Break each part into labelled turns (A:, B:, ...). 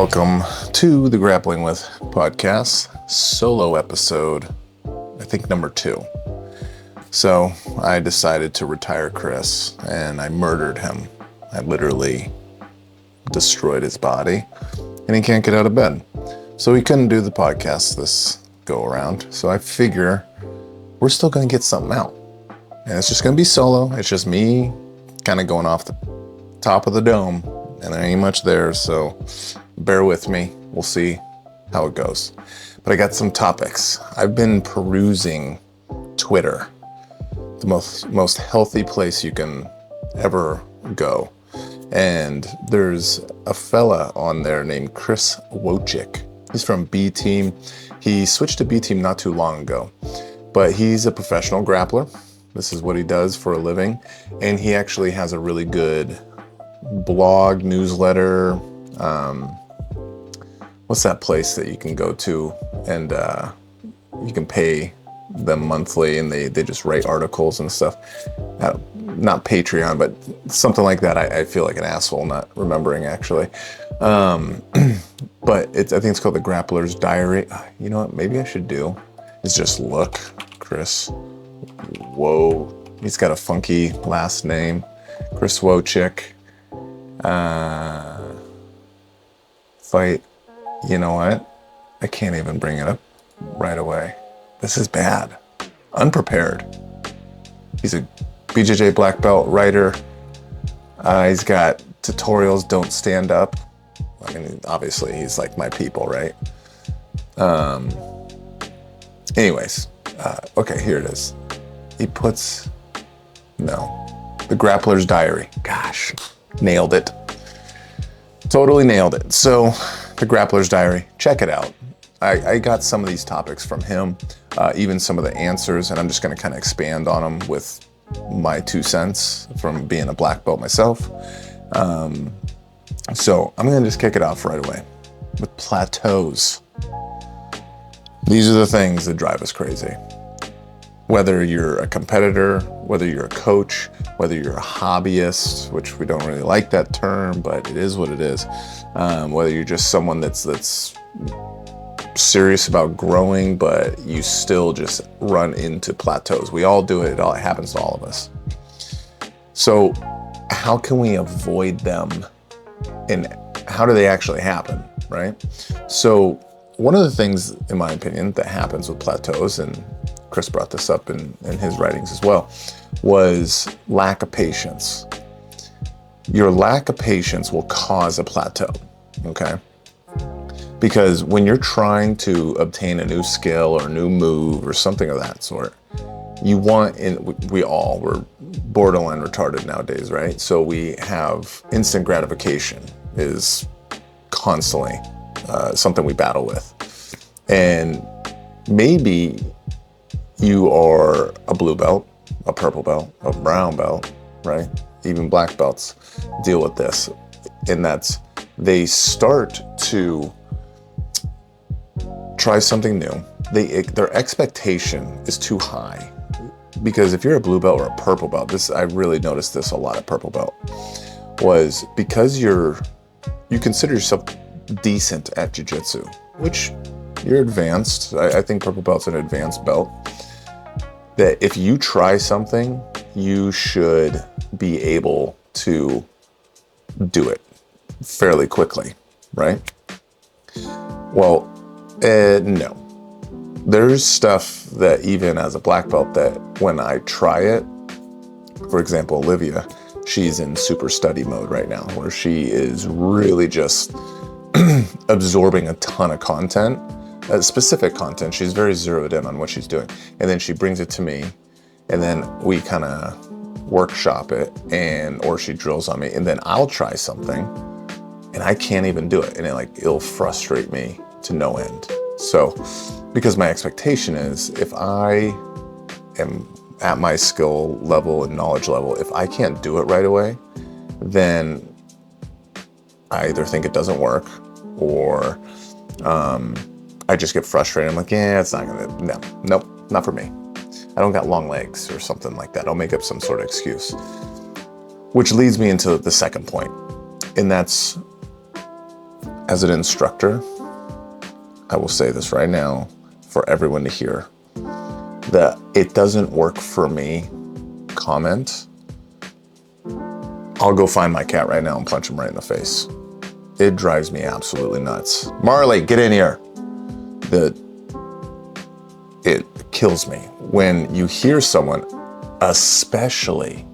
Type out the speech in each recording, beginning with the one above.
A: Welcome to the Grappling With podcast, solo episode, I think number 2. So I decided to retire Chris and I murdered him. I literally destroyed his body and he can't get out of bed. So he couldn't do the podcast this go around. So I figure we're still going to get something out. And it's just going to be solo. It's just me kind of going off the top of the dome and there ain't much there. So bear with me. We'll see how it goes. But I got some topics. I've been perusing Twitter, the most healthy place you can ever go. And there's a fella on there named Chris Wojick. He's from B Team. He switched to B Team not too long ago, but he's a professional grappler. This is what he does for a living. And he actually has a really good blog, newsletter. What's that place that you can go to and you can pay them monthly and they just write articles and stuff. Not Patreon, but something like that. I feel like an asshole not remembering actually. But I think it's called the Grappler's Diary. You know what? Maybe I should do is just look, Chris. Whoa, he's got a funky last name, Chris Wojick. Fight. You know what? I can't even bring it up right away. This is bad. Unprepared. He's a BJJ black belt writer. He's got tutorials, don't stand up. I mean, obviously he's like my people, right? Anyways, okay, here it is. He puts, the Grappler's Diary. Gosh, nailed it. Totally nailed it. So the Grappler's Diary, check it out. I got some of these topics from him, even some of the answers, and I'm just going to kind of expand on them with my 2 cents from being a black belt myself. So I'm going to just kick it off right away with plateaus. These are the things that drive us crazy. Whether you're a competitor, whether you're a coach, whether you're a hobbyist, which we don't really like that term, but it is what it is. Whether you're just someone that's serious about growing, but you still just run into plateaus. We all do it. It happens to all of us. So how can we avoid them? And how do they actually happen, right? So one of the things, in my opinion, that happens with plateaus, and Chris brought this up in his writings as well, was lack of patience. Your lack of patience will cause a plateau, okay? Because when you're trying to obtain a new skill or a new move or something of that sort, we're borderline retarded nowadays, right? So we have instant gratification is constantly something we battle with. And maybe you are a blue belt, a purple belt, a brown belt, right? Even black belts deal with this. And that's, they start to try something new. Their expectation is too high. Because if you're a blue belt or a purple belt, I really noticed this a lot at purple belt, was because you consider yourself decent at jiu-jitsu, which you're advanced. I think purple belt's an advanced belt. That if you try something, you should be able to do it fairly quickly, right? Well, no. There's stuff that even as a black belt that when I try it, for example, Olivia, she's in super study mode right now, where she is really just absorbing a ton of content, specific content. She's very zeroed in on what she's doing. And then she brings it to me and then we kind of workshop it or she drills on me and then I'll try something and I can't even do it. And it'll frustrate me to no end. So, because my expectation is if I am at my skill level and knowledge level, if I can't do it right away, then I either think it doesn't work or I just get frustrated. I'm like, yeah, it's not gonna, nope, not for me. I don't got long legs or something like that. I'll make up some sort of excuse. Which leads me into the second point, and that's As an instructor, I will say this right now for everyone to hear, that it doesn't work for me comment, I'll go find my cat right now and punch him right in the face. It drives me absolutely nuts. Marley, get in here. It kills me when you hear someone, especially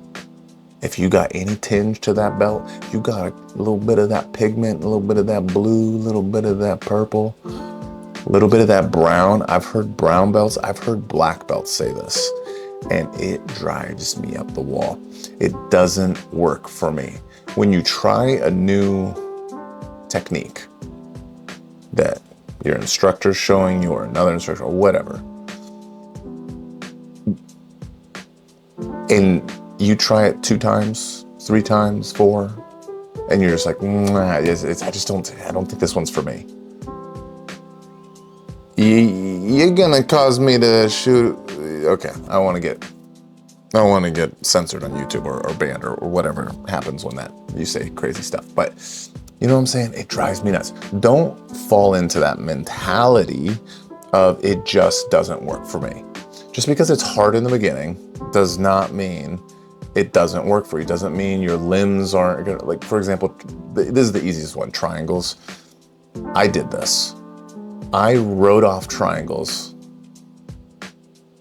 A: if you got any tinge to that belt, you got a little bit of that pigment, a little bit of that blue, a little bit of that purple, a little bit of that brown. I've heard brown belts, I've heard black belts say this, and it drives me up the wall. It doesn't work for me. When you try a new technique that your instructor's showing you or another instructor or whatever, and you try it 2 times, 3 times, 4, and you're just like, I don't think this one's for me. You're gonna cause me to shoot. Okay, I want to get censored on YouTube or banned or whatever happens when that you say crazy stuff. But you know what I'm saying? It drives me nuts. Don't fall into that mentality of it just doesn't work for me. Just because it's hard in the beginning does not mean it doesn't work for you. Doesn't mean your limbs aren't gonna, like, for example, this is the easiest one, triangles. I did this. I wrote off triangles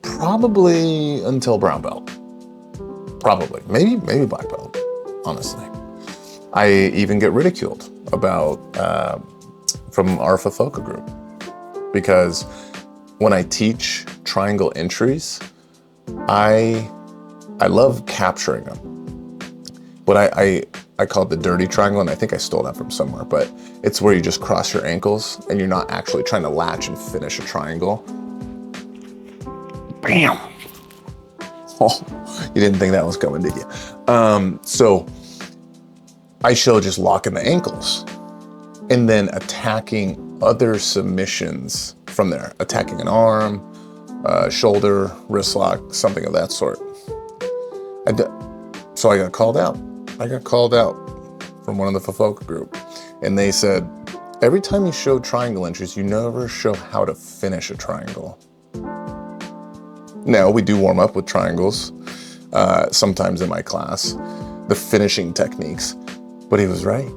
A: probably until brown belt. Probably, maybe black belt, honestly. I even get ridiculed about from our Fofoka group, because when I teach triangle entries, I love capturing them. What I call it the dirty triangle, and I think I stole that from somewhere, but it's where you just cross your ankles and you're not actually trying to latch and finish a triangle. Bam! Oh, you didn't think that was coming, did you? So I show just locking the ankles and then attacking other submissions from there, attacking an arm, shoulder, wrist lock, something of that sort. So I got called out. I got called out from one of the Fofoka group, and they said, every time you show triangle entries, you never show how to finish a triangle. Now, we do warm up with triangles sometimes in my class, the finishing techniques, but he was right.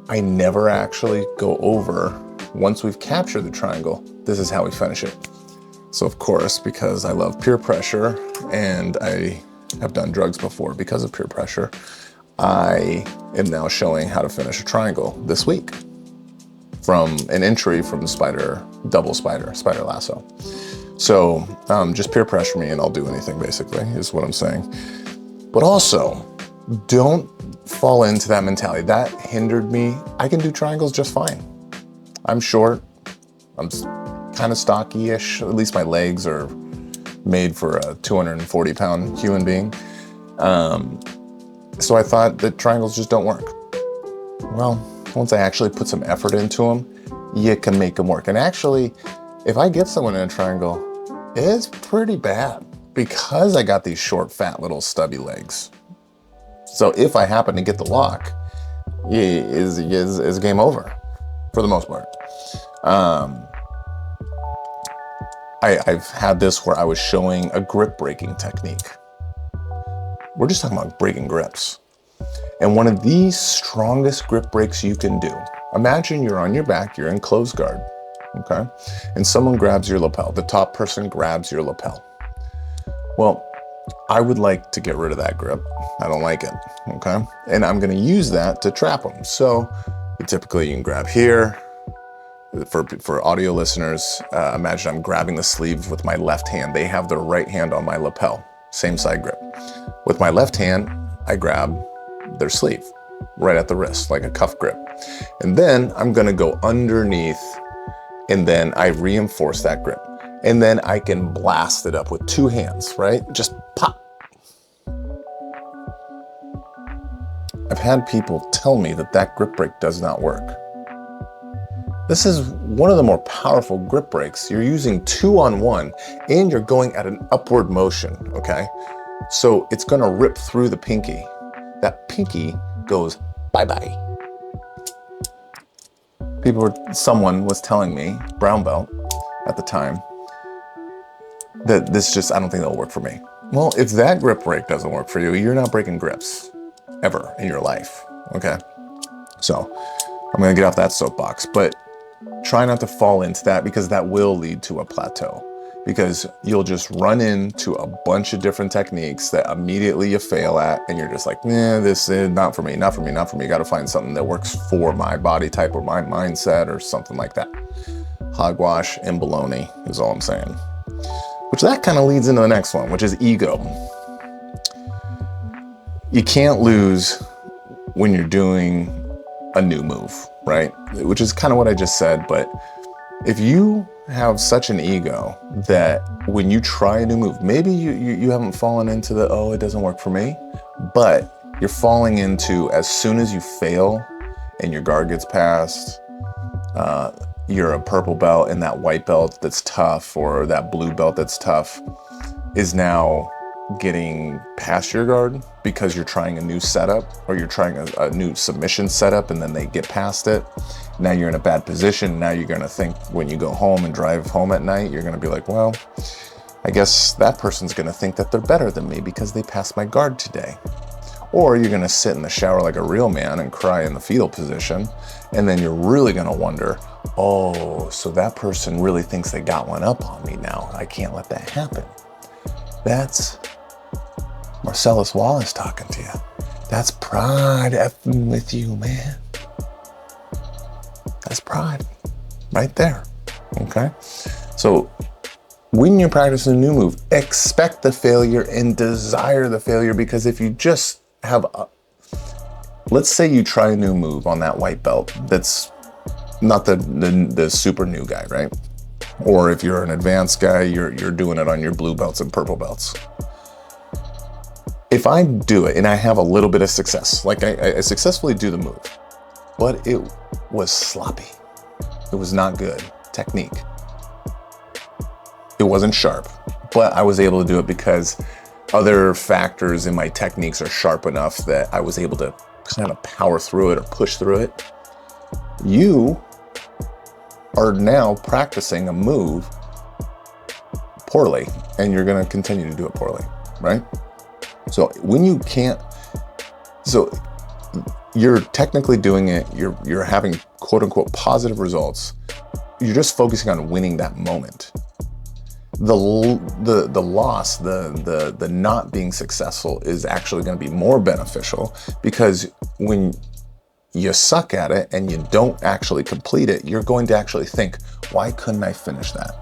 A: I never actually go over, once we've captured the triangle, this is how we finish it. So of course, because I love peer pressure and I have done drugs before because of peer pressure, I am now showing how to finish a triangle this week from an entry from double spider lasso. So just peer pressure me and I'll do anything, basically, is what I'm saying. But also, don't fall into that mentality. That hindered me. I can do triangles just fine. I'm short. I'm kind of stocky-ish. At least my legs are made for a 240-pound human being. So I thought that triangles just don't work. Well, once I actually put some effort into them, you can make them work. And actually, if I get someone in a triangle, it's pretty bad because I got these short, fat, little stubby legs. So if I happen to get the lock, is game over for the most part. I've had this where I was showing a grip breaking technique. We're just talking about breaking grips. And one of the strongest grip breaks you can do, imagine you're on your back, you're in closed guard, okay? And someone grabs your lapel, the top person grabs your lapel. Well, I would like to get rid of that grip. I don't like it, okay? And I'm gonna use that to trap them. So typically you can grab here. For audio listeners, imagine I'm grabbing the sleeve with my left hand. They have their right hand on my lapel, same side grip. With my left hand, I grab their sleeve right at the wrist, like a cuff grip. And then I'm gonna go underneath, and then I reinforce that grip. And then I can blast it up with 2 hands, right? Just pop. I've had people tell me that that grip break does not work. This is one of the more powerful grip breaks. You're using 2-on-1 and you're going at an upward motion, okay? So it's gonna rip through the pinky. That pinky goes bye-bye. someone was telling me, brown belt at the time, that I don't think that'll work for me. Well, if that grip break doesn't work for you, you're not breaking grips ever in your life, okay? So I'm gonna get off that soapbox, but try not to fall into that, because that will lead to a plateau, because you'll just run into a bunch of different techniques that immediately you fail at, and you're just like, nah, this is not for me, not for me, not for me. You gotta find something that works for my body type or my mindset or something like that. Hogwash and baloney is all I'm saying. Which that kind of leads into the next one, which is ego. You can't lose when you're doing a new move, right? Which is kind of what I just said, but if you have such an ego that when you try a new move, maybe you haven't fallen into the, oh, it doesn't work for me, but you're falling into, as soon as you fail and your guard gets passed, you're a purple belt, and that white belt that's tough, or that blue belt that's tough, is now getting past your guard because you're trying a new setup, or you're trying a new submission setup, and then they get past it. Now you're in a bad position. Now you're gonna think, when you go home and drive home at night, you're gonna be like, well, I guess that person's gonna think that they're better than me because they passed my guard today. Or you're gonna sit in the shower like a real man and cry in the fetal position, and then you're really gonna wonder, oh, so that person really thinks they got one up on me now. I can't let that happen. That's Marcellus Wallace talking to you. That's pride effing with you, man. That's pride right there, okay? So when you're practicing a new move, expect the failure and desire the failure, because if you just have let's say you try a new move on that white belt that's not the super new guy, right? Or if you're an advanced guy, you're doing it on your blue belts and purple belts. If I do it and I have a little bit of success, like I successfully do the move, but it was sloppy. It was not good technique. It wasn't sharp, but I was able to do it because other factors in my techniques are sharp enough that I was able to kind of power through it or push through it. You are now practicing a move poorly, and you're going to continue to do it poorly, right? So when you can't, so you're technically doing it, you're having quote unquote positive results. You're just focusing on winning that moment. The loss, the not being successful is actually going to be more beneficial, because when you suck at it and you don't actually complete it, you're going to actually think, why couldn't I finish that?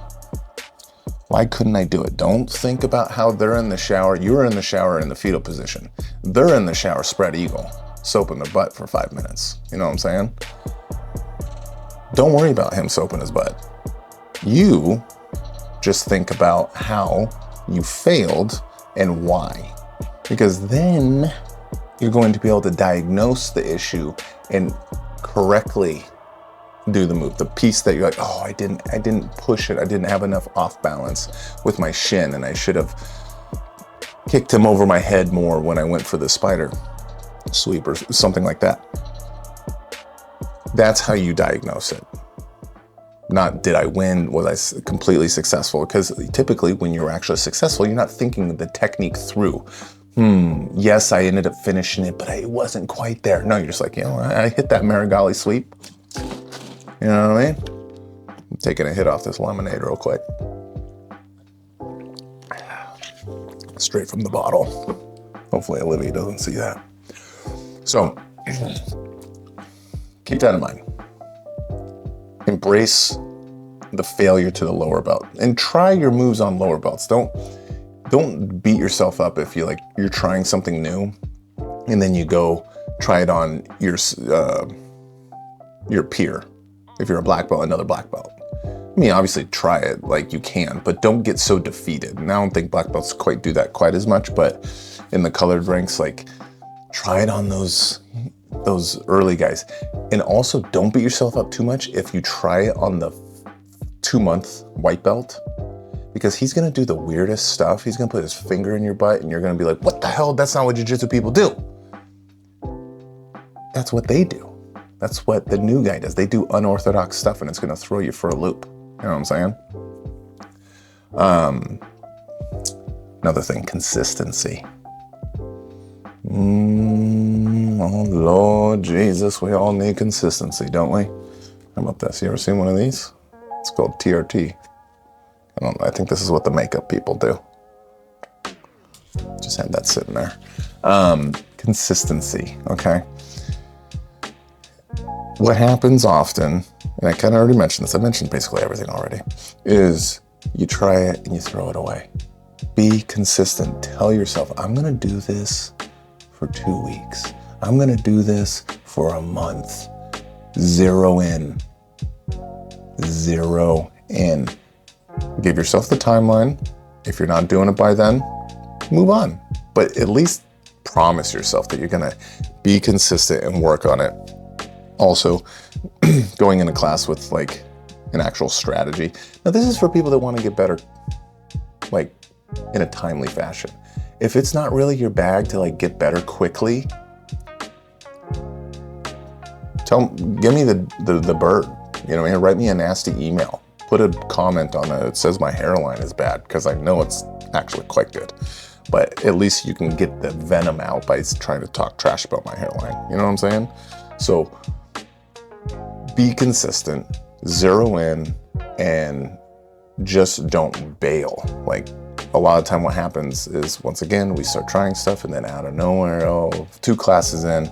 A: Why couldn't I do it? Don't think about how they're in the shower. You're in the shower in the fetal position. They're in the shower spread eagle, soaping their butt for 5 minutes. You know what I'm saying? Don't worry about him soaping his butt. You just think about how you failed and why. Because then you're going to be able to diagnose the issue and correctly do the move. The piece that you're like, oh, I didn't push it. I didn't have enough off balance with my shin, and I should have kicked him over my head more when I went for the spider sweep or something like that. That's how you diagnose it. Not did I win, was I completely successful? Because typically when you're actually successful, you're not thinking the technique through. Yes, I ended up finishing it, but it wasn't quite there. No, you're just like, I hit that Marigali sweep. You know what I mean? I'm taking a hit off this lemonade real quick. Straight from the bottle. Hopefully Olivia doesn't see that. So, keep that in mind. Embrace the failure to the lower belt and try your moves on lower belts. Don't beat yourself up if you're trying something new and then you go try it on your peer. If you're a black belt, another black belt. I mean, obviously try it like you can, but don't get so defeated. And I don't think black belts quite do that quite as much, but in the colored ranks, try it on those early guys. And also don't beat yourself up too much if you try it on the 2-month white belt, because he's gonna do the weirdest stuff. He's gonna put his finger in your butt and you're gonna be like, what the hell? That's not what jiu-jitsu people do. That's what they do. That's what the new guy does. They do unorthodox stuff and it's going to throw you for a loop. You know what I'm saying? Another thing, consistency. Oh, Lord Jesus, we all need consistency, don't we? How about this? You ever seen one of these? It's called TRT. I think this is what the makeup people do. Just had that sitting there. Consistency, okay? What happens often, and I kind of already mentioned this, I mentioned basically everything already, is you try it and you throw it away. Be consistent. Tell yourself, I'm gonna do this for 2 weeks. I'm gonna do this for a month. Zero in. Zero in. Give yourself the timeline. If you're not doing it by then, move on. But at least promise yourself that you're gonna be consistent and work on it. Also, going into class with like an actual strategy. Now this is for people that want to get better, like in a timely fashion. If it's not really your bag to like get better quickly, give me the bird. You know what I mean? Write me a nasty email. Put a comment on it that says my hairline is bad, because I know it's actually quite good. But at least you can get the venom out by trying to talk trash about my hairline. You know what I'm saying? So be consistent, zero in, and just don't bail. Like a lot of time what happens is, once again, we start trying stuff and then out of nowhere, 2 classes in,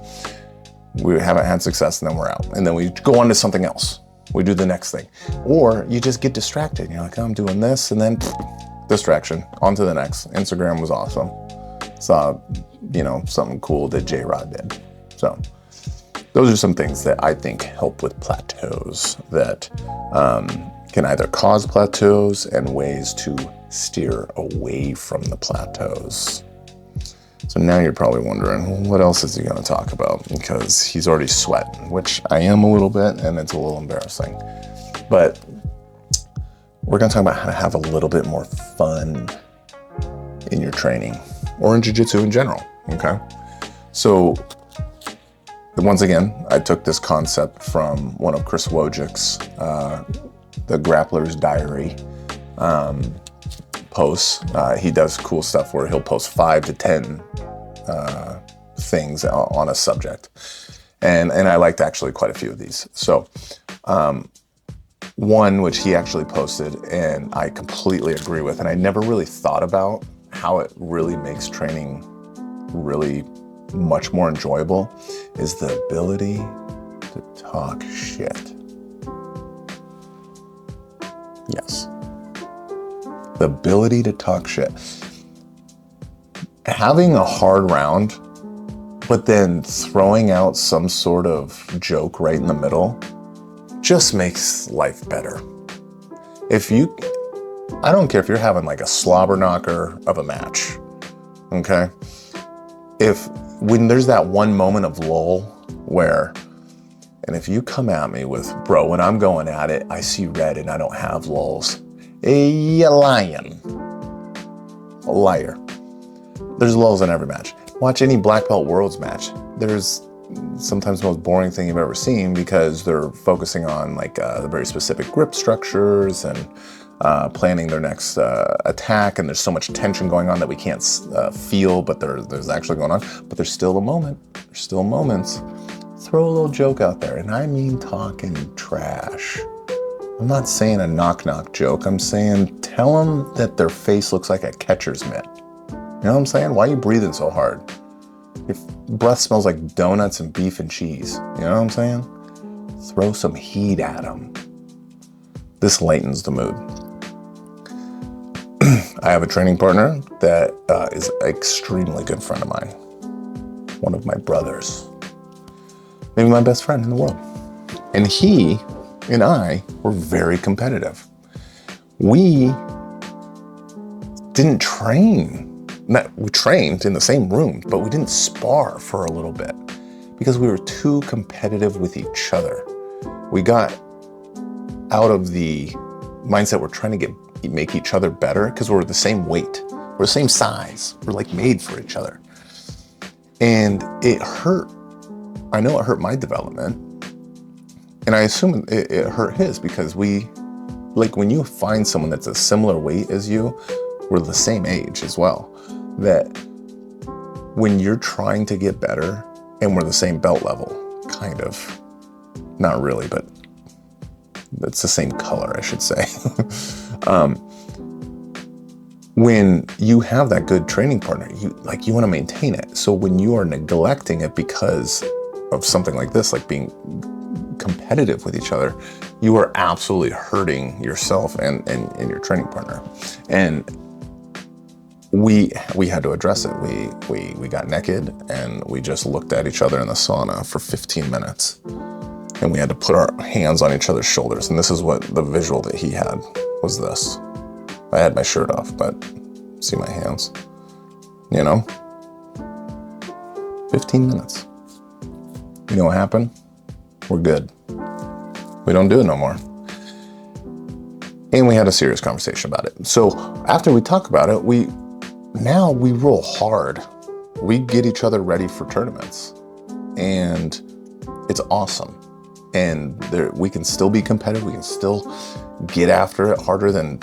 A: we haven't had success and then we're out. And then we go on to something else. We do the next thing. Or you just get distracted. You're like, oh, I'm doing this, and then distraction, on to the next. Instagram was awesome. Saw, something cool that J-Rod did. So those are some things that I think help with plateaus that can either cause plateaus and ways to steer away from the plateaus. So now you're probably wondering, well, what else is he going to talk about? Because he's already sweating, which I am a little bit, and it's a little embarrassing. But we're going to talk about how to have a little bit more fun in your training or in jiu-jitsu in general, okay? So once again, I took this concept from one of Chris Wojick's, the Grappler's Diary posts. He does cool stuff where he'll post 5 to 10 things on a subject. And I liked actually quite a few of these. So one which he actually posted and I completely agree with, and I never really thought about how it really makes training really much more enjoyable, is the ability to talk shit. Yes. The ability to talk shit. Having a hard round, but then throwing out some sort of joke right in the middle just makes life better. I don't care if you're having like a slobber knocker of a match, okay? When there's that one moment of lull where, and if you come at me with, bro, when I'm going at it, I see red and I don't have lulls. You lying. A liar. There's lulls in every match. Watch any black belt worlds match. There's sometimes the most boring thing you've ever seen because they're focusing on like the very specific grip structures and planning their next attack, and there's so much tension going on that we can't feel, but there's actually going on. But there's still a moment. There's still moments. Throw a little joke out there, and I mean talking trash. I'm not saying a knock-knock joke. I'm saying tell them that their face looks like a catcher's mitt. You know what I'm saying? Why are you breathing so hard? Your breath smells like donuts and beef and cheese. You know what I'm saying? Throw some heat at them. This lightens the mood. I have a training partner that is an extremely good friend of mine. One of my brothers. Maybe my best friend in the world. And he and I were very competitive. We didn't train. We trained in the same room, but we didn't spar for a little bit because we were too competitive with each other. We got out of the mindset we're trying to make each other better because we're the same weight. We're the same size. We're like made for each other. And it hurt. I know it hurt my development. And I assume it hurt his because when you find someone that's a similar weight as you, we're the same age as well, that when you're trying to get better, and we're the same belt level, kind of, not really, but it's the same color, I should say. When you have that good training partner, you want to maintain it. So when you are neglecting it because of something like this, like being competitive with each other, you are absolutely hurting yourself and your training partner. And we had to address it. We got naked and we just looked at each other in the sauna for 15 minutes. And we had to put our hands on each other's shoulders. And this is what the visual that he had was this. I had my shirt off, but see my hands, 15 minutes. You know what happened? We're good. We don't do it no more. And we had a serious conversation about it. So after we talk about it, we roll hard. We get each other ready for tournaments, and it's awesome. And we can still be competitive. We can still get after it harder than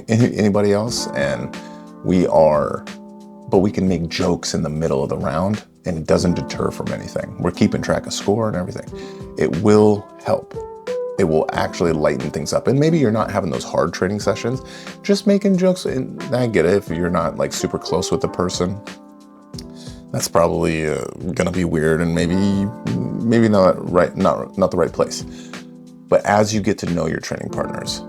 A: anybody else. And but we can make jokes in the middle of the round, and it doesn't deter from anything. We're keeping track of score and everything. It will help. It will actually lighten things up. And maybe you're not having those hard training sessions, just making jokes. And I get it. If you're not like super close with the person, that's probably gonna be weird and maybe not the right place. But as you get to know your training partners,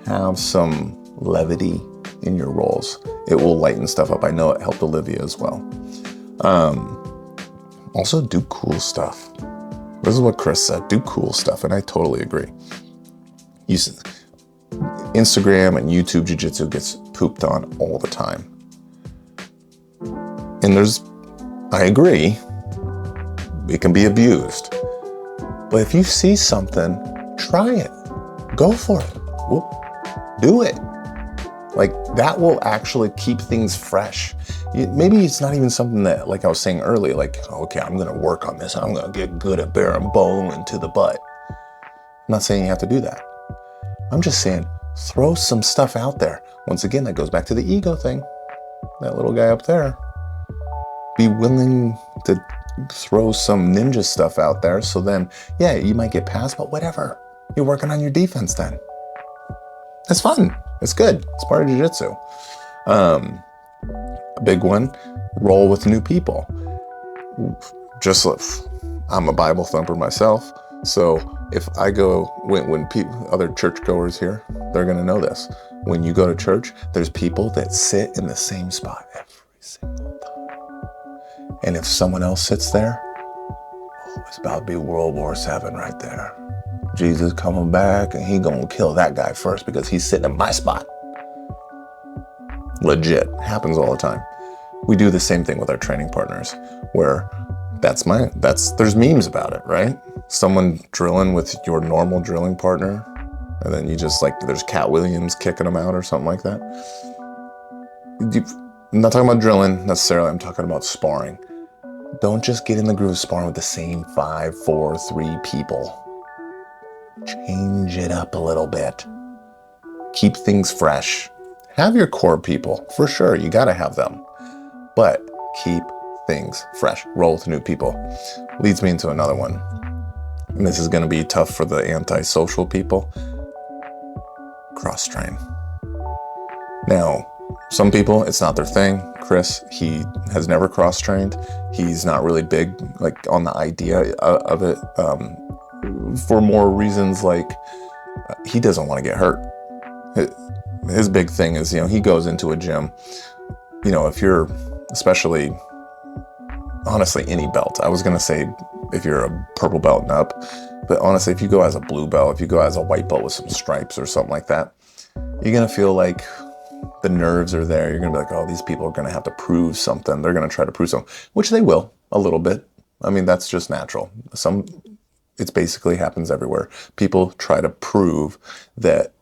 A: have some levity in your roles. It will lighten stuff up. I know it helped Olivia as well. Also do cool stuff. This is what Chris said, do cool stuff, and I totally agree. Instagram and YouTube Jiu-Jitsu gets pooped on all the time. And I agree, it can be abused. But if you see something, try it. Go for it. Do it. Like, that will actually keep things fresh. Maybe it's not even something that, like I was saying earlier, like, okay, I'm going to work on this. I'm going to get good at bearing bone into the butt. I'm not saying you have to do that. I'm just saying, throw some stuff out there. Once again, that goes back to the ego thing. That little guy up there. Be willing to throw some ninja stuff out there. So then, yeah, you might get passed, but whatever. You're working on your defense then. It's fun. It's good. It's part of jiu-jitsu. A big one, roll with new people. I'm a Bible thumper myself. So if I go, when other churchgoers here, they're going to know this. When you go to church, there's people that sit in the same spot every single time. And if someone else sits there, it's about to be World War VII right there. Jesus coming back and he gonna kill that guy first because he's sitting in my spot. Legit, happens all the time. We do the same thing with our training partners, where there's memes about it, right? Someone drilling with your normal drilling partner, and then you just there's Cat Williams kicking them out or something like that. I'm not talking about drilling necessarily, I'm talking about sparring. Don't just get in the groove of sparring with the same 5, 4, 3 people. Change it up a little bit. Keep things fresh. Have your core people, for sure, you gotta have them. But keep things fresh. Roll with new people. Leads me into another one. And this is gonna be tough for the antisocial people. Cross-train. Now, some people, it's not their thing. Chris, he has never cross-trained. He's not really big on the idea of it. For more reasons, he doesn't want to get hurt. His big thing is, he goes into a gym, if you're, especially, honestly, any belt. I was going to say if you're a purple belt and up, but honestly, if you go as a blue belt, if you go as a white belt with some stripes or something like that, you're going to feel like the nerves are there. You're going to be like, oh, these people are going to have to prove something. They're going to try to prove something, which they will a little bit. I mean, that's just natural. It basically happens everywhere. People try to prove that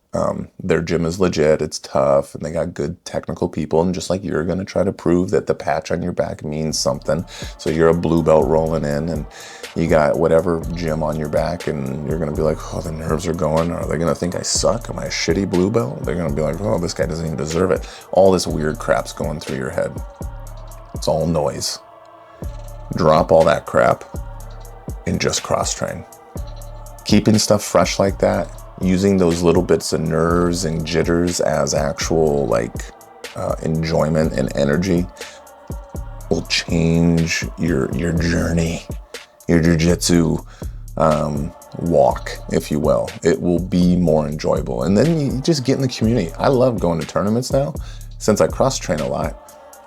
A: their gym is legit, it's tough, and they got good technical people. And just like you're going to try to prove that the patch on your back means something. So you're a blue belt rolling in and you got whatever gym on your back, and you're going to be like, oh, the nerves are going. Are they going to think I suck? Am I a shitty blue belt? They're going to be like, oh, this guy doesn't even deserve it. All this weird crap's going through your head. It's all noise. Drop all that crap and just cross train. Keeping stuff fresh like that, using those little bits of nerves and jitters as actual enjoyment and energy will change your journey, your jiu-jitsu walk, if you will. It will be more enjoyable. And then you just get in the community. I love going to tournaments now. Since I cross train a lot,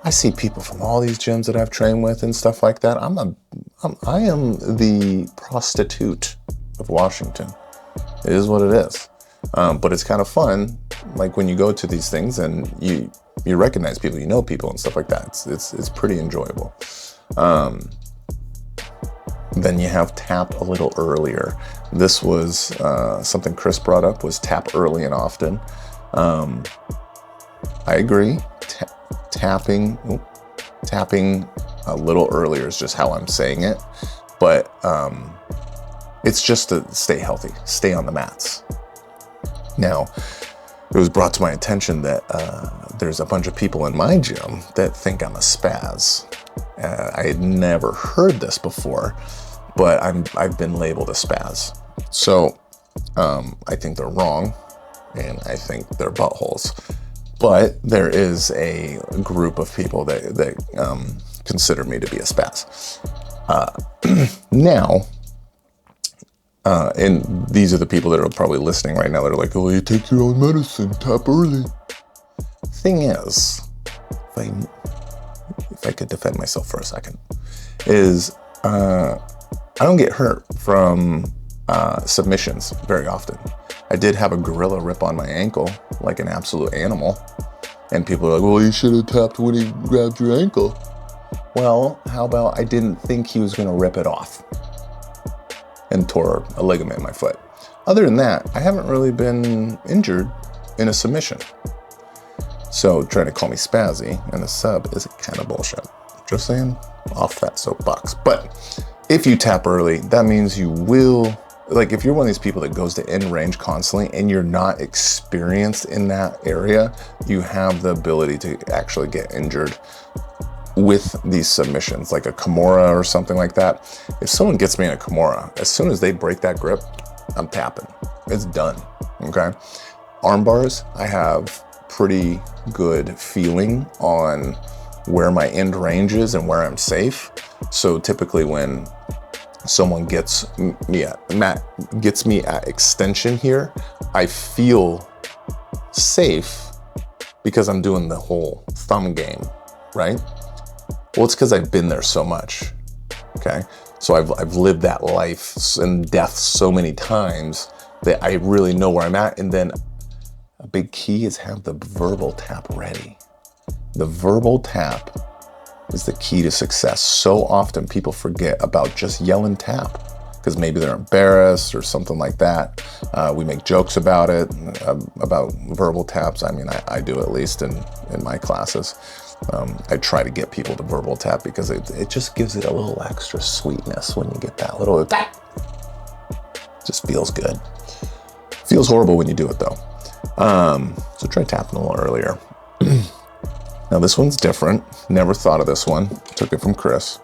A: I see people from all these gyms that I've trained with and stuff like that. I am the prostitute of Washington. It is what it is. But it's kind of fun, like when you go to these things and you recognize people, you know people and stuff like that. It's pretty enjoyable. Then you have tap a little earlier. This was something Chris brought up, was tap early and often. I agree. Tapping a little earlier is just how I'm saying it. But it's just to stay healthy, stay on the mats. Now, it was brought to my attention that there's a bunch of people in my gym that think I'm a spaz. I had never heard this before, but I've been labeled a spaz. So I think they're wrong, and I think they're buttholes. But there is a group of people that consider me to be a spaz. Now, and these are the people that are probably listening right now that are like, oh, you take your own medicine, tap early. Thing is, if I could defend myself for a second, is I don't get hurt from submissions very often. I did have a gorilla rip on my ankle like an absolute animal. And people are like, well, you should have tapped when he grabbed your ankle. Well, how about I didn't think he was going to rip it off and tore a ligament in my foot. Other than that, I haven't really been injured in a submission. So trying to call me spazzy in a sub is kind of bullshit. Just saying, off that soapbox. But if you tap early, that means you will, like if you're one of these people that goes to end range constantly and you're not experienced in that area, you have the ability to actually get injured with these submissions, like a Kimura or something like that. If someone gets me in a Kimura, as soon as they break that grip, I'm tapping. It's done, okay? Arm bars, I have pretty good feeling on where my end range is and where I'm safe. So typically when someone gets me at extension here, I feel safe because I'm doing the whole thumb game, right? Well, it's because I've been there so much, okay? So I've lived that life and death so many times that I really know where I'm at. And then a big key is have the verbal tap ready. The verbal tap is the key to success. So often people forget about just yelling tap because maybe they're embarrassed or something like that. We make jokes about it, about verbal taps. I mean, I do at least in my classes. I try to get people to verbal tap because it just gives it a little extra sweetness when you get that little tap. Just feels good. Feels horrible when you do it though. So try tapping a little earlier. Now this one's different. Never thought of this one. Took it from Chris.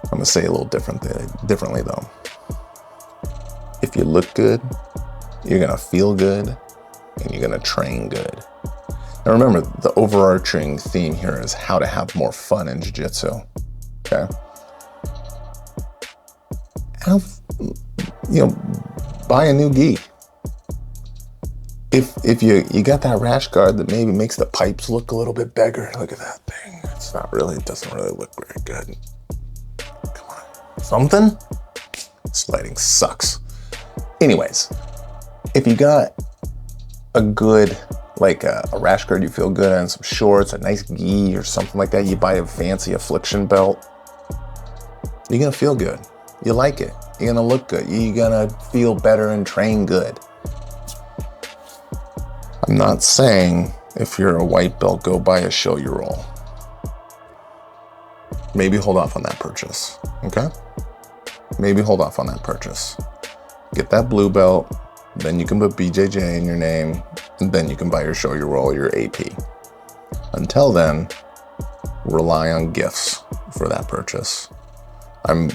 A: I'm gonna say it a little differently though. If you look good, you're gonna feel good, and you're gonna train good. Now remember, the overarching theme here is how to have more fun in jiu-jitsu, okay? Buy a new gi. If you got that rash guard that maybe makes the pipes look a little bit bigger, look at that thing. It doesn't really look very good. Come on, something? This lighting sucks. Anyways, if you got a good, like a rash guard you feel good on, some shorts, a nice gi or something like that, you buy a fancy affliction belt, you're gonna feel good. You like it. You're gonna look good. You're gonna feel better and train good. I'm not saying if you're a white belt, go buy a show you roll. Maybe hold off on that purchase, okay? Maybe hold off on that purchase. Get that blue belt, then you can put BJJ in your name, and then you can buy your show you roll, your AP. Until then, rely on gifts for that purchase. I'm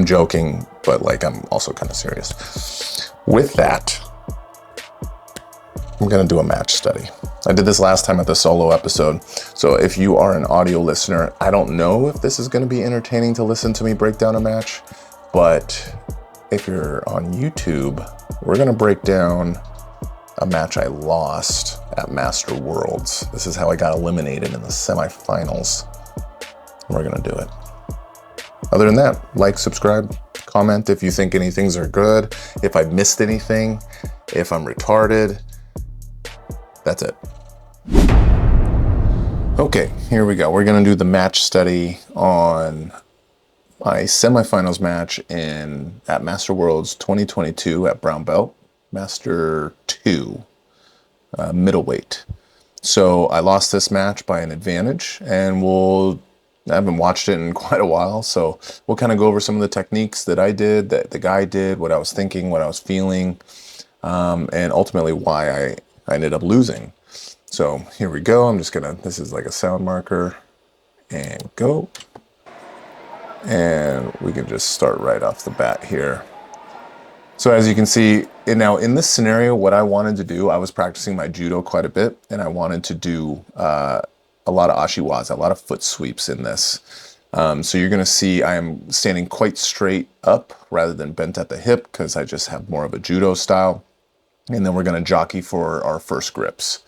A: joking, but like I'm also kind of serious. With that, I'm gonna do a match study. I did this last time at the solo episode. So if you are an audio listener, I don't know if this is gonna be entertaining to listen to me break down a match, but if you're on YouTube, we're gonna break down a match I lost at Master Worlds. This is how I got eliminated in the semifinals. We're gonna do it. Other than that, like, subscribe, comment if you think any things are good, if I missed anything, if I'm retarded. That's it. Okay, here we go. We're gonna do the match study on my semifinals match at Master Worlds 2022 at Brown Belt, Master 2, middleweight. So I lost this match by an advantage, and I haven't watched it in quite a while, so we'll kind of go over some of the techniques that I did, that the guy did, what I was thinking, what I was feeling, and ultimately why I ended up losing. So here we go. This is like a sound marker, and go. And we can just start right off the bat here. So as you can see, now in this scenario, what I wanted to do, I was practicing my judo quite a bit, and I wanted to do a lot of ashiwaza, a lot of foot sweeps in this. So you're gonna see I am standing quite straight up rather than bent at the hip, because I just have more of a judo style. And then we're gonna jockey for our first grips.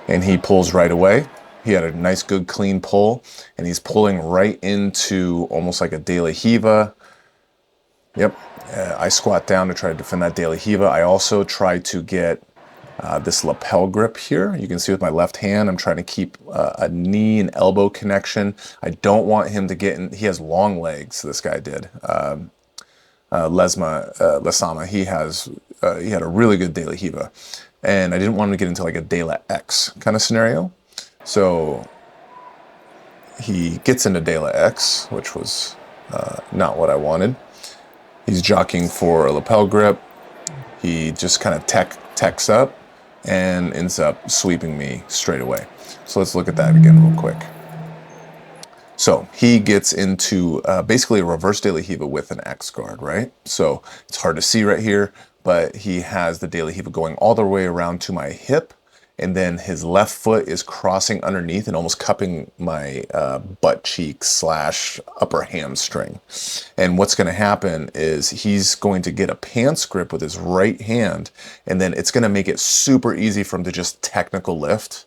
A: And he pulls right away. He had a nice, good, clean pull, and he's pulling right into almost like a De La Hiva. Yep, I squat down to try to defend that De La Hiva. I also try to get this lapel grip here. You can see with my left hand, I'm trying to keep a knee and elbow connection. I don't want him to get in. He has long legs, this guy did. Lesama, he had a really good De La Hiva. And I didn't want him to get into like a De La X kind of scenario. So he gets into De La X, which was not what I wanted. He's jockeying for a lapel grip. He just kind of techs up and ends up sweeping me straight away. So let's look at that again real quick. So he gets into basically a reverse De La Hiva with an X guard, right? So it's hard to see right here, but he has the De La Hiva going all the way around to my hip, and then his left foot is crossing underneath and almost cupping my butt cheek / upper hamstring. And what's gonna happen is he's going to get a pants grip with his right hand, and then it's gonna make it super easy for him to just technical lift.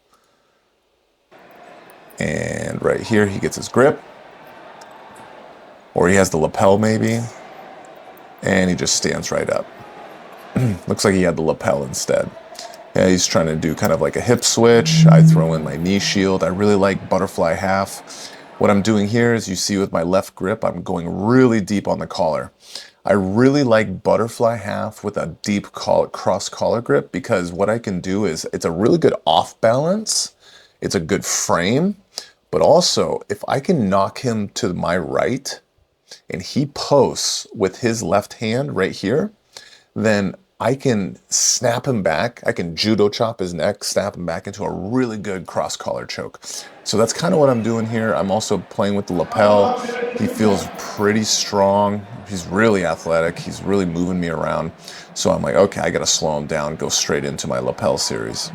A: And right here, he gets his grip, or he has the lapel maybe, and he just stands right up. Looks like he had the lapel instead. Yeah, he's trying to do kind of like a hip switch. I throw in my knee shield. I really like butterfly half. What I'm doing here is, you see with my left grip, I'm going really deep on the collar. I really like butterfly half with a deep cross collar grip, because what I can do is, it's a really good off balance. It's a good frame, but also if I can knock him to my right and he posts with his left hand right here, then I can snap him back. I can judo chop his neck, snap him back into a really good cross collar choke. So that's kind of what I'm doing here. I'm also playing with the lapel. He feels pretty strong. He's really athletic. He's really moving me around. So I'm like, okay, I got to slow him down, go straight into my lapel series.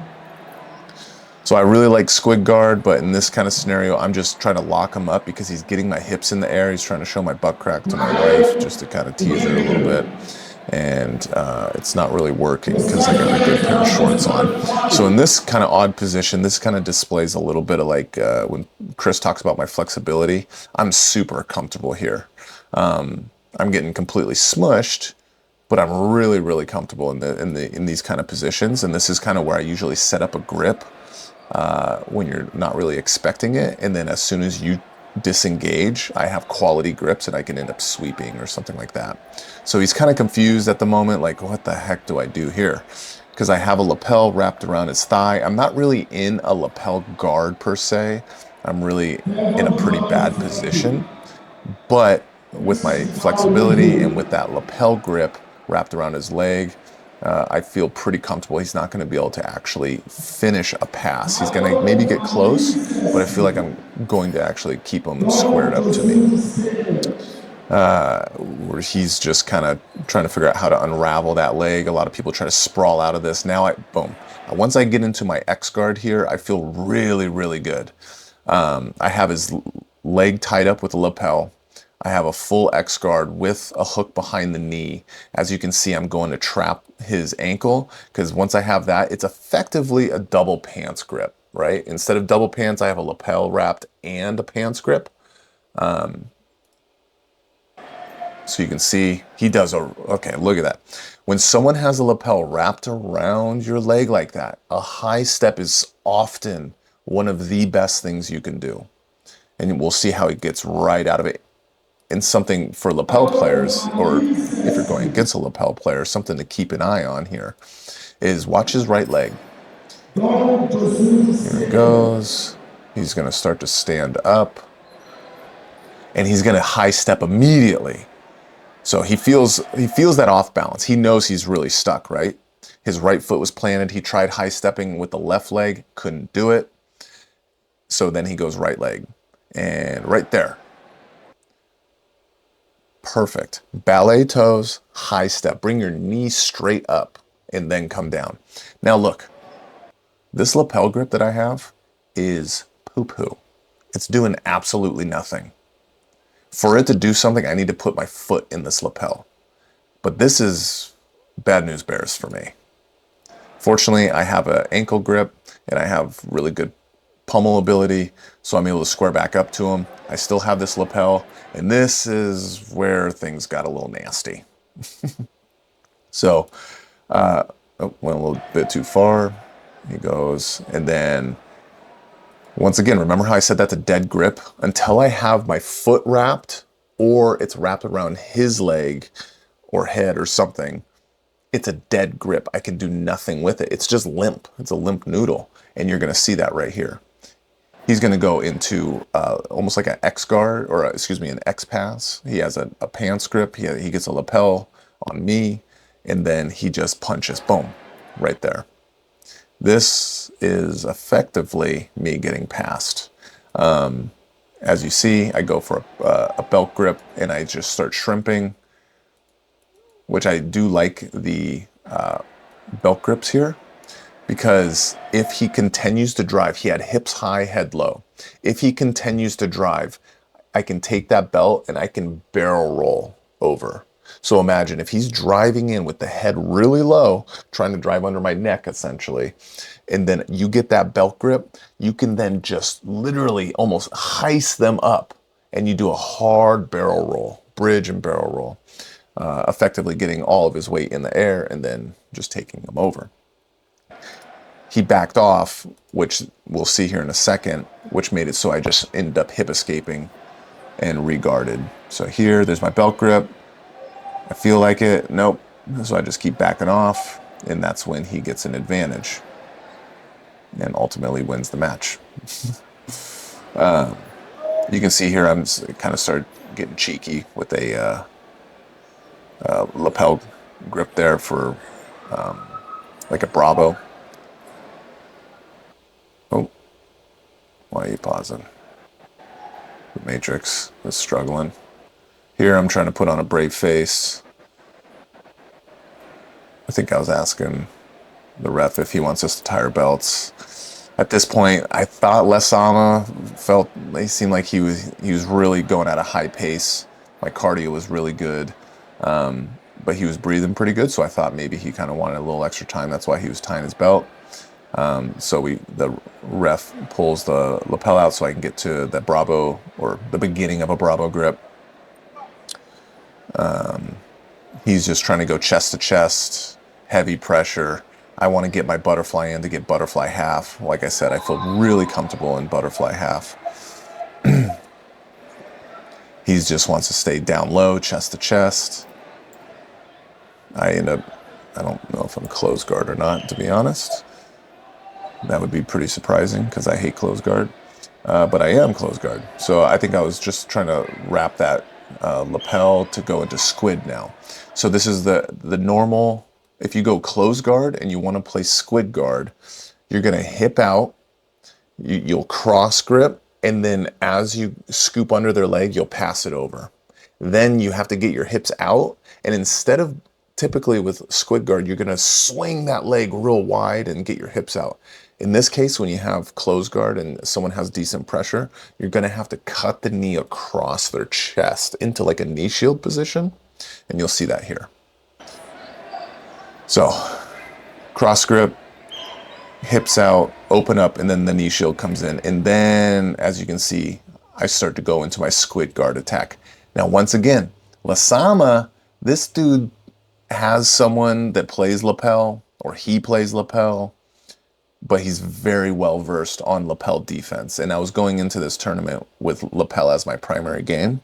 A: So I really like squid guard, but in this kind of scenario, I'm just trying to lock him up because he's getting my hips in the air. He's trying to show my butt crack to my wife just to kind of tease her a little bit. And it's not really working because I got a good pair of shorts on. So in this kind of odd position, this kind of displays a little bit of like when Chris talks about my flexibility, I'm super comfortable here. I'm getting completely smushed, but I'm really, really comfortable in these kind of positions. And this is kind of where I usually set up a grip when you're not really expecting it. And then as soon as you disengage, I have quality grips and I can end up sweeping or something like that. So he's kind of confused at the moment, like, what the heck do I do here? Because I have a lapel wrapped around his thigh. I'm not really in a lapel guard per se. I'm really in a pretty bad position. But with my flexibility and with that lapel grip wrapped around his leg, I feel pretty comfortable. He's not going to be able to actually finish a pass. He's going to maybe get close, but I feel like I'm going to actually keep him squared up to me. Where he's just kind of trying to figure out how to unravel that leg. A lot of people try to sprawl out of this. Now, boom. Once I get into my X guard here, I feel really, really good. I have his leg tied up with a lapel. I have a full X guard with a hook behind the knee. As you can see, I'm going to trap his ankle because once I have that, it's effectively a double pants grip, right? Instead of double pants, I have a lapel wrapped and a pants grip. So you can see he does okay, look at that. When someone has a lapel wrapped around your leg like that, a high step is often one of the best things you can do. And we'll see how he gets right out of it. And something for lapel players, or if you're going against a lapel player, something to keep an eye on here is watch his right leg. Here he goes. He's going to start to stand up. And he's going to high step immediately. So he feels that off balance. He knows he's really stuck, right? His right foot was planted. He tried high stepping with the left leg, couldn't do it. So then he goes right leg. And right there. Perfect. Ballet toes, high step. Bring your knee straight up and then come down. Now look, this lapel grip that I have is poo-poo. It's doing absolutely nothing. For it to do something, I need to put my foot in this lapel. But this is bad news bears for me. Fortunately, I have an ankle grip and I have really good pummel ability, so I'm able to square back up to him. I still have this lapel, and this is where things got a little nasty. So, went a little bit too far. He goes, and then once again, remember how I said that's a dead grip? Until I have my foot wrapped or it's wrapped around his leg or head or something, it's a dead grip. I can do nothing with it. It's just limp. It's a limp noodle. And you're going to see that right here. He's going to go into almost like an X guard, or an X pass. He has a pants grip. He gets a lapel on me, and then he just punches. Boom, right there. This is effectively me getting past. As you see, I go for a belt grip and I just start shrimping, which I do like the belt grips here, because if he continues to drive, he had hips high, head low. If he continues to drive, I can take that belt and I can barrel roll over. So imagine if he's driving in with the head really low, trying to drive under my neck essentially, and then you get that belt grip, you can then just literally almost heist them up and you do a hard barrel roll, bridge and barrel roll, effectively getting all of his weight in the air and then just taking him over. He backed off, which we'll see here in a second, which made it so I just ended up hip escaping and re-guarded. So here, there's my belt grip. I feel like it. Nope. So I just keep backing off, and that's when he gets an advantage and ultimately wins the match. You can see here I'm kind of started getting cheeky with a lapel grip there for like a Bravo. Oh, why are you pausing? The Matrix is struggling. Here I'm trying to put on a brave face. I think I was asking the ref if he wants us to tie our belts. At this point, I thought Lesama he seemed like he was really going at a high pace. My cardio was really good, but he was breathing pretty good, so I thought maybe he kind of wanted a little extra time. That's why he was tying his belt. So the ref pulls the lapel out so I can get to the Bravo, or the beginning of a Bravo grip. He's just trying to go chest to chest, heavy pressure. I want to get my butterfly in to get butterfly half. Like I said, I feel really comfortable in butterfly half. He just wants to stay down low, chest to chest. I don't know if I'm closed guard or not, to be honest. That would be pretty surprising because I hate closed guard. But I am closed guard. So I think I was just trying to wrap that lapel to go into squid now. So this is the normal. If you go closed guard and you want to play squid guard, you're going to hip out, you'll cross grip, and then as you scoop under their leg, you'll pass it over. Then you have to get your hips out, and instead of typically with squid guard, you're going to swing that leg real wide and get your hips out. In this case, when you have closed guard and someone has decent pressure, you're going to have to cut the knee across their chest into like a knee shield position, and you'll see that here. So, cross grip, hips out, open up, and then the knee shield comes in. And then, as you can see, I start to go into my squid guard attack. Now, once again, Lasama, this dude has someone that plays lapel, or he plays lapel, but he's very well versed on lapel defense. And I was going into this tournament with lapel as my primary game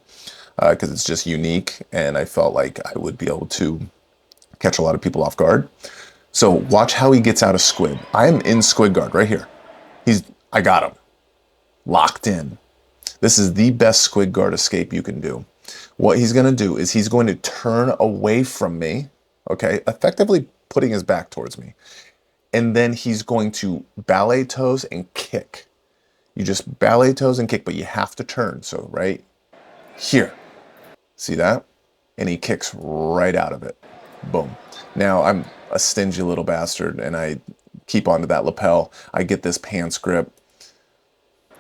A: because it's just unique, and I felt like I would be able to catch a lot of people off guard. So watch how he gets out of squid. I am in squid guard right here. I got him. Locked in. This is the best squid guard escape you can do. What he's going to do is he's going to turn away from me, okay, effectively putting his back towards me. And then he's going to ballet toes and kick. You just ballet toes and kick, but you have to turn. So right here, see that? And he kicks right out of it. Boom. Now I'm a stingy little bastard and I keep onto that lapel. I get this pants grip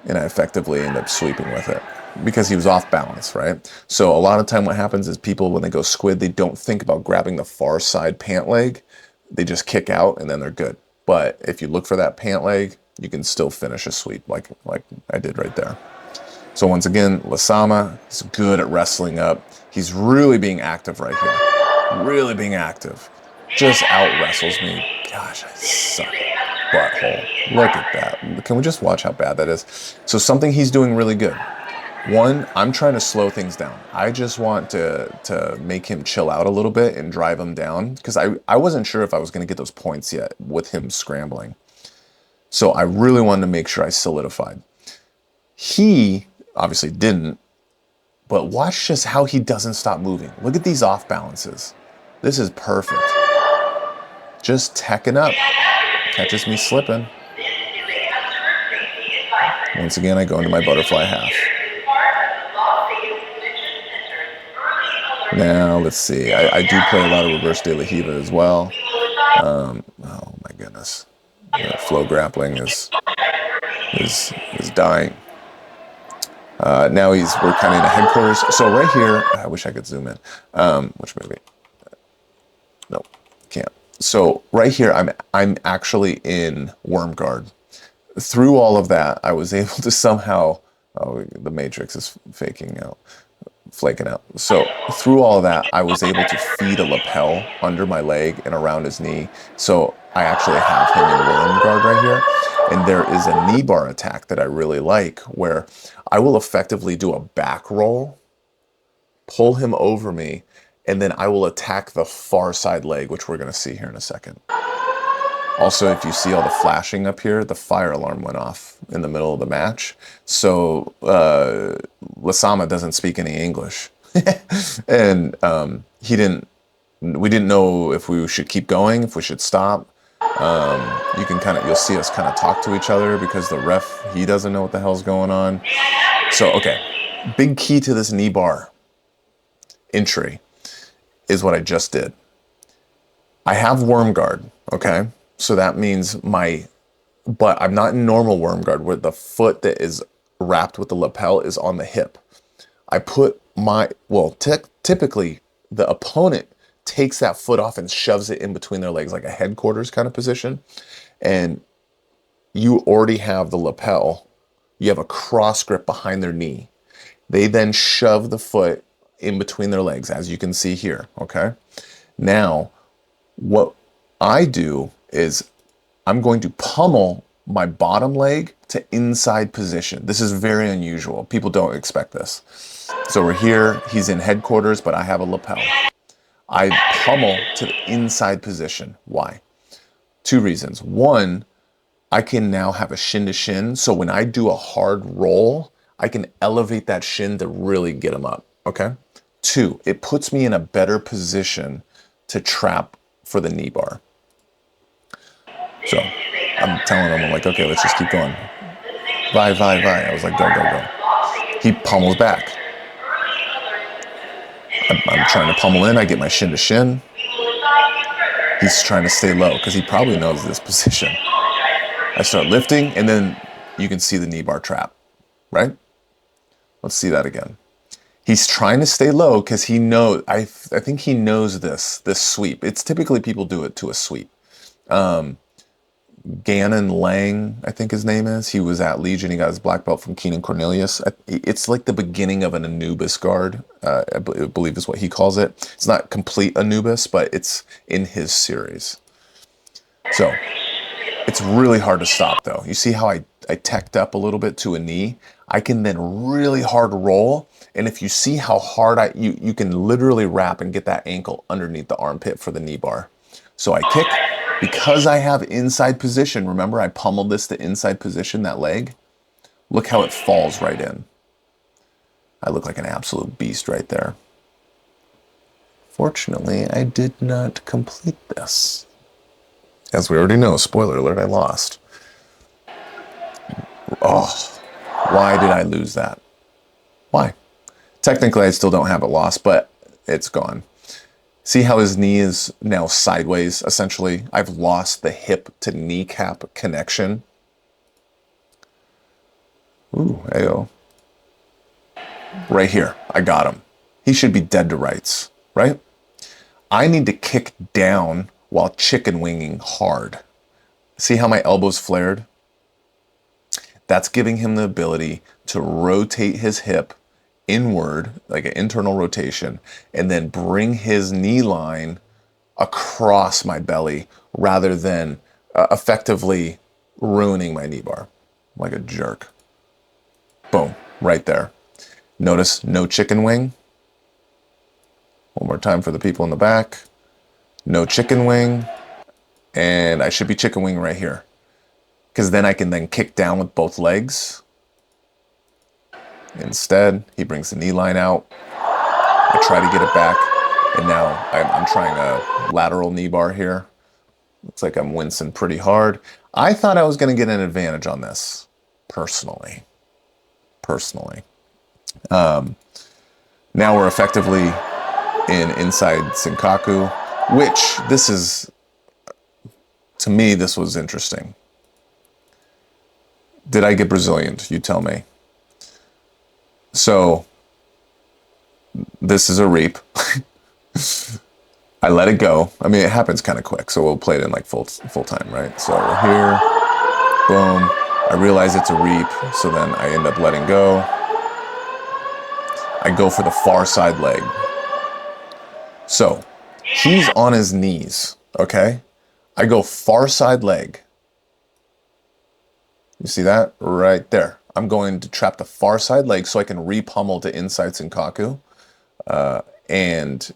A: and I effectively end up sweeping with it because he was off balance, right? So a lot of time what happens is people, when they go squid, they don't think about grabbing the far side pant leg. They just kick out and then they're good. But if you look for that pant leg, you can still finish a sweep like I did right there. So once again, Lasama is good at wrestling up. He's really being active right here. Really being active. Just out wrestles me. Gosh, I suck. Butthole. Look at that. Can we just watch how bad that is? So something he's doing really good. One, I'm trying to slow things down. I just want to make him chill out a little bit and drive him down because I wasn't sure if I was going to get those points yet with him scrambling. So I really wanted to make sure I solidified. He obviously didn't, but watch just how he doesn't stop moving. Look at these off balances. This is perfect. Just teching up. Catches me slipping. Once again, I go into my butterfly half. Now, let's see. I do play a lot of reverse de la Riva as well. Oh my goodness. Flow grappling is dying. Now we're kind of in a headquarters. So right here, I wish I could zoom in. Which maybe, no, can't. So right here, I'm actually in worm guard. Through all of that, I was able to somehow, the matrix is flaking out. So through all of that, I was able to feed a lapel under my leg and around his knee. So I actually have him in worm guard right here. And there is a knee bar attack that I really like where I will effectively do a back roll, pull him over me, and then I will attack the far side leg, which we're going to see here in a second. Also, if you see all the flashing up here, the fire alarm went off in the middle of the match. So Lasama doesn't speak any English. And we didn't know if we should keep going, if we should stop. You'll see us kind of talk to each other because the ref, he doesn't know what the hell's going on. So, okay, big key to this knee bar entry is what I just did. I have worm guard, okay? So that means but I'm not in normal worm guard where the foot that is wrapped with the lapel is on the hip. I put typically the opponent takes that foot off and shoves it in between their legs like a headquarters kind of position. And you already have the lapel. You have a cross grip behind their knee. They then shove the foot in between their legs, as you can see here, okay? Now, what I do is I'm going to pummel my bottom leg to inside position. This is very unusual. People don't expect this. So we're here, he's in headquarters, but I have a lapel. I pummel to the inside position. Why? Two reasons. One, I can now have a shin to shin. So when I do a hard roll, I can elevate that shin to really get him up, okay? Two, it puts me in a better position to trap for the knee bar. So I'm telling him, I'm like, okay, let's just keep going. Vi. I was like, go. He pummels back. I'm trying to pummel in. I get my shin to shin. He's trying to stay low because he probably knows this position. I start lifting, and then you can see the knee bar trap, right? Let's see that again. He's trying to stay low because he knows, I think he knows this sweep. It's typically people do it to a sweep. Gannon Lang, I think his name is. He was at Legion. He got his black belt from Keenan Cornelius. It's like the beginning of an Anubis guard, I believe is what he calls it. It's not complete Anubis, but it's in his series. So it's really hard to stop though. You see how I teched up a little bit to a knee? I can then really hard roll. And if you see how hard you can literally wrap and get that ankle underneath the armpit for the knee bar. So I kick. Because I have inside position, remember I pummeled this to inside position, that leg? Look how it falls right in. I look like an absolute beast right there. Fortunately, I did not complete this. As we already know, spoiler alert, I lost. Oh, why did I lose that? Why? Technically, I still don't have it lost, but it's gone. See how his knee is now sideways, essentially? I've lost the hip to kneecap connection. Ooh, ayo. Right here, I got him. He should be dead to rights, right? I need to kick down while chicken winging hard. See how my elbow's flared? That's giving him the ability to rotate his hip inward, like an internal rotation, and then bring his knee line across my belly rather than effectively ruining my knee bar like a jerk. Boom, right there. Notice no chicken wing. One more time for the people in the back. No chicken wing. And I should be chicken wing right here, because then I can then kick down with both legs. Instead, he brings the knee line out. I try to get it back, and now I'm trying a lateral knee bar here. Looks like I'm wincing pretty hard. I thought I was going to get an advantage on this, personally. Now we're effectively in inside Senkaku, which this is, to me, this was interesting. Did I get Brazilian? You tell me. So this is a reap. I let it go. I mean, it happens kind of quick, so we'll play it in like full time, right? So we're here, boom. I realize it's a reap, so then I end up letting go. I go for the far side leg. So he's on his knees, okay? I go far side leg. You see that? Right there. I'm going to trap the far side leg so I can re-pummel to inside Senkaku and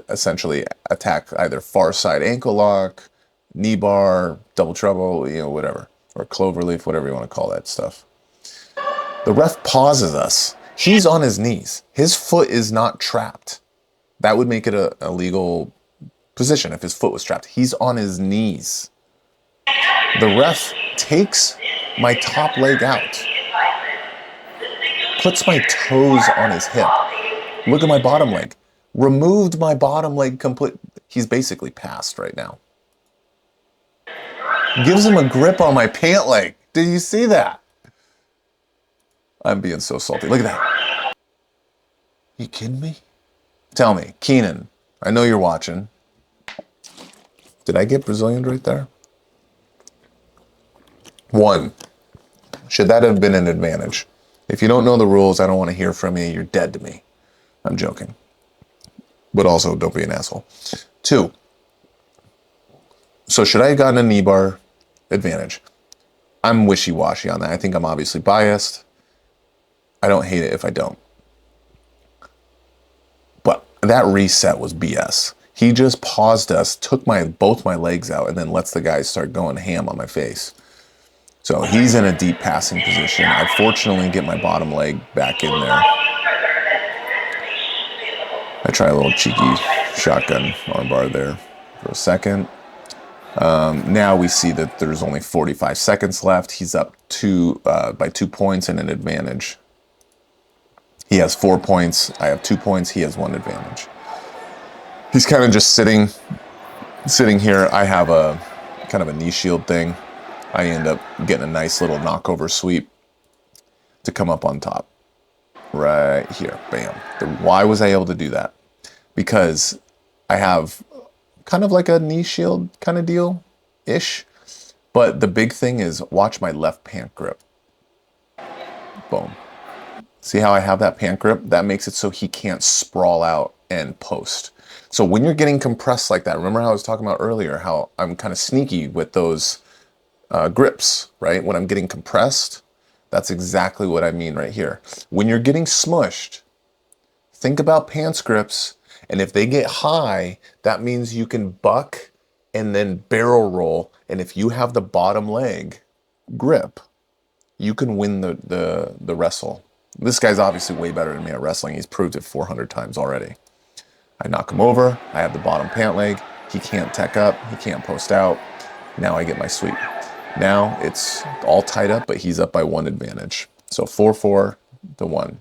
A: essentially attack either far side ankle lock, knee bar, double treble, you know, whatever, or cloverleaf, whatever you want to call that stuff. The ref pauses us. He's on his knees. His foot is not trapped. That would make it a legal position if his foot was trapped. He's on his knees. The ref takes my top leg out, puts my toes on his hip. Look at my bottom leg. Removed my bottom leg complete. He's basically passed right now. Gives him a grip on my pant leg. Did you see that? I'm being so salty. Look at that. You kidding me? Tell me, Keenan, I know you're watching. Did I get Brazilian right there? 1. Should that have been an advantage? If you don't know the rules, I don't want to hear from you. You're dead to me. I'm joking. But also, don't be an asshole. 2. So should I have gotten a knee bar advantage? I'm wishy-washy on that. I think I'm obviously biased. I don't hate it if I don't. But that reset was BS. He just paused us, took both my legs out, and then lets the guys start going ham on my face. So he's in a deep passing position. I fortunately get my bottom leg back in there. I try a little cheeky shotgun armbar there for a second. Now we see that there's only 45 seconds left. He's up by 2 points and an advantage. He has 4 points. I have 2 points. He has 1 advantage. He's kind of just sitting here. I have a kind of a knee shield thing. I end up getting a nice little knockover sweep to come up on top. Right here. Bam. Why was I able to do that? Because I have kind of like a knee shield kind of deal-ish. But the big thing is watch my left pant grip. Boom. See how I have that pant grip? That makes it so he can't sprawl out and post. So when you're getting compressed like that, remember how I was talking about earlier, how I'm kind of sneaky with those grips, right? When I'm getting compressed, that's exactly what I mean right here. When you're getting smushed, think about pants grips. And if they get high, that means you can buck and then barrel roll. And if you have the bottom leg grip, you can win the wrestle. This guy's obviously way better than me at wrestling. He's proved it 400 times already. I knock him over. I have the bottom pant leg. He can't tech up. He can't post out. Now I get my sweep. Now it's all tied up, but he's up by 1 advantage. So 4-4 to 1.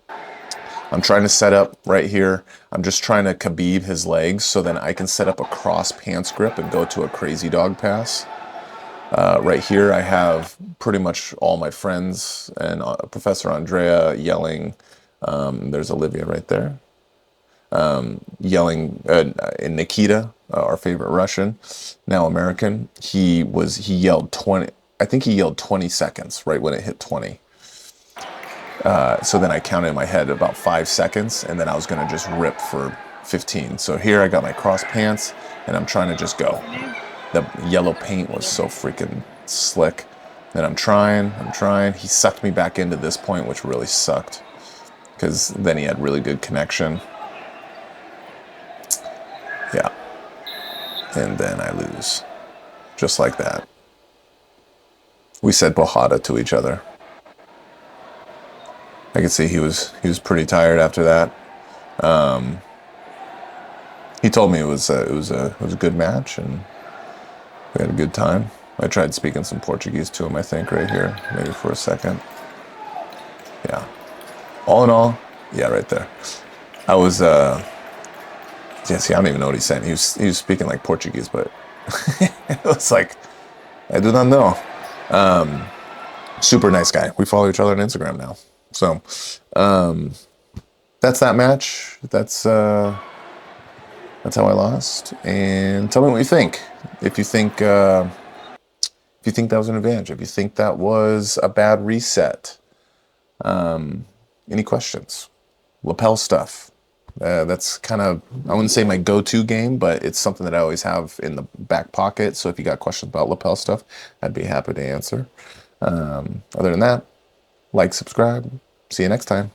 A: I'm trying to set up right here. I'm just trying to Khabib his legs so then I can set up a cross pants grip and go to a crazy dog pass. Right here I have pretty much all my friends and Professor Andrea yelling. There's Olivia right there. Yelling, and Nikita, our favorite Russian, now American. He yelled 20, I think he yelled 20 seconds right when it hit 20. So then I counted in my head about 5 seconds, and then I was going to just rip for 15. So here I got my cross pants, and I'm trying to just go. The yellow paint was so freaking slick. And I'm trying. He sucked me back into this point, which really sucked, because then he had really good connection. Yeah. And then I lose. Just like that. We said Bohada to each other. I could see he was pretty tired after that. He told me it was a good match and we had a good time. I tried speaking some Portuguese to him, I think, right here, maybe for a second. Yeah. All in all, yeah, right there. I was yeah, see, I don't even know what he's saying. He was speaking like Portuguese, but it was like, I do not know. Super nice guy. We follow each other on Instagram now. So that's that match. That's how I lost. And tell me what you think. If you think that was an advantage, if you think that was a bad reset. Any questions? Lapel stuff. That's kind of, I wouldn't say my go-to game, but it's something that I always have in the back pocket. So if you got questions about lapel stuff, I'd be happy to answer. Other than that, like, subscribe. See you next time.